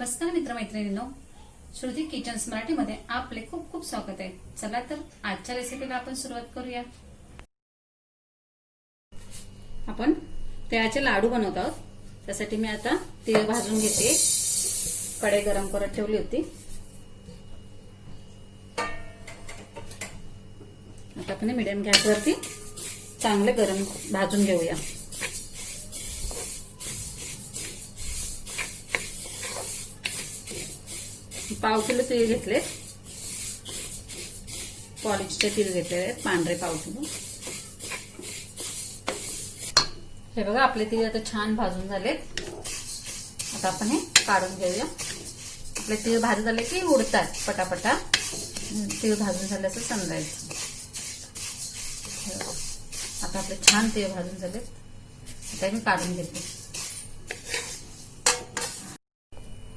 नमस्कार मित्रमैत्रिणींनो, श्रुती किचन्स मराठीमध्ये आपले खूप खूप स्वागत आहे। चला तर आजच्या रेसिपीला आपण सुरुवात करूया। आपण तिळाचे लाडू बनवत आहोत। त्यासाठी मी आता तीळ भाजून घेते। कढई गरम करत ठेवली होती। आता आपण मीडियम गॅसवरती चांगले गरम भाजून घेऊया। पाव किलो तीळ घेतले, पॉलिशचे तीळ घेतले आहेत, पांढरे पाव किलो। हे बघा आपले तीळ आता छान भाजून झाले। आता आपण हे काढून घेऊया। आपले तीळ भाजून झाले की उडतात पटापटा। तीळ भाजून झाले असं समजायचं। आता आपले छान तीळ भाजून झाले। आता मी काढून घेते।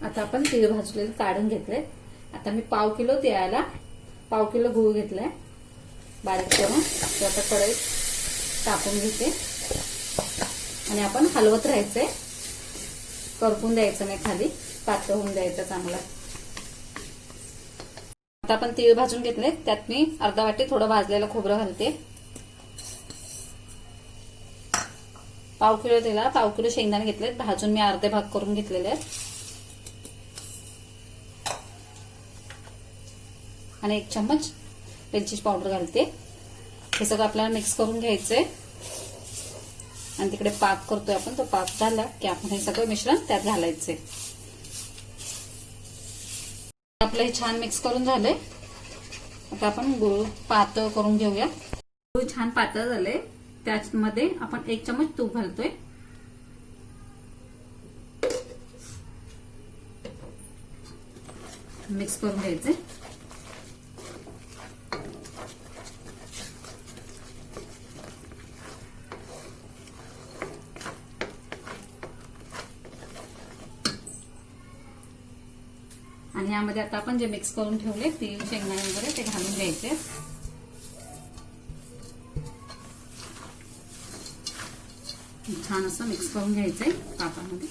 आता आपण तीळ भाजलेले काढून घेतले। आता मी पाव किलो तिळाला पाव किलो गूळ घेतलाय बारीक करून। तो आता कढईत टाकून घेते आणि आपण हलवत राहायचंय, करपून द्यायचं नाही, खाली पातळ होऊन द्यायचं चांगला। आता आपण तीळ भाजून घेतले, त्यात मी अर्धा वाटी थोडं भाजलेलं खोबरं घालते। पाव किलो तिळाला पाव किलो शेंगदाणे घेतलेत, भाजून मी अर्धे भाग करून घेतलेले आहेत। आणि 1 चम्मच वेलची पावडर घालते। हे सगळं आपल्याला मिक्स करून घ्यायचंय। आणि तिकडे पाक करतोय आपण, तो पाक झाला की आपण हे सगळं मिश्रण त्यात घालायचंय। आपलं हे छान मिक्स करून झालंय। आता आपण गूळ पातळ करून घेऊया। गूळ छान पातळ झालंय, त्यामध्ये आपण 1 चम्मच तूप घालतोय। मिक्स करून घ्यायचंय। आणि यामध्ये आता आपण जे मिक्स करून ठेवले तीळ शेंगदाणे वगैरे ते घालून घ्यायचे। छान असं मिक्स करून घ्यायचंय पाकामध्ये।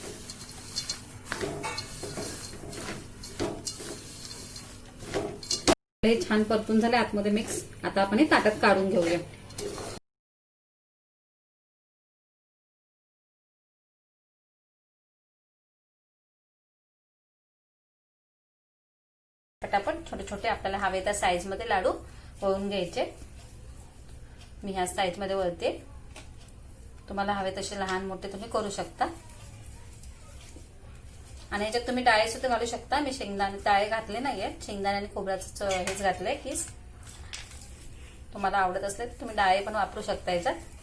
हे छान परतून झाले आतमध्ये मिक्स। आता आपण हे ताटात काढून घेऊया। पटापट छोटे छोटे आपल्याला हवे त्या साईज मध्ये लाडू वळून घ्यायचे। मी ह्या साईज मध्ये वळते, तुम्हाला हवे तसे लहान मोठे तुम्ही करू शकता। आणि याच्यात तुम्ही डाळे सुद्धा घालू शकता। मी शेंगदाणे डाळे घातले नाहीये, शेंगदाणे आणि खोबऱ्याचं हेच घातलंय किस। तुम्हाला आवडत असले तर तुम्ही डाळे पण वापरू शकता याच्यात।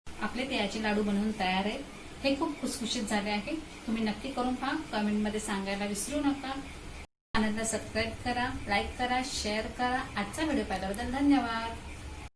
आपले तिळाचे लाडू बनवून तयार आहे। हे खूप खुसखुशीत झाले आहे। तुम्ही नक्की करून पहा, कमेंट मध्ये सांगायला विसरू नका। चॅनलला सबस्क्राईब करा, लाईक करा, शेअर करा। आजचा व्हिडिओ पाहिल्याबद्दल धन्यवाद।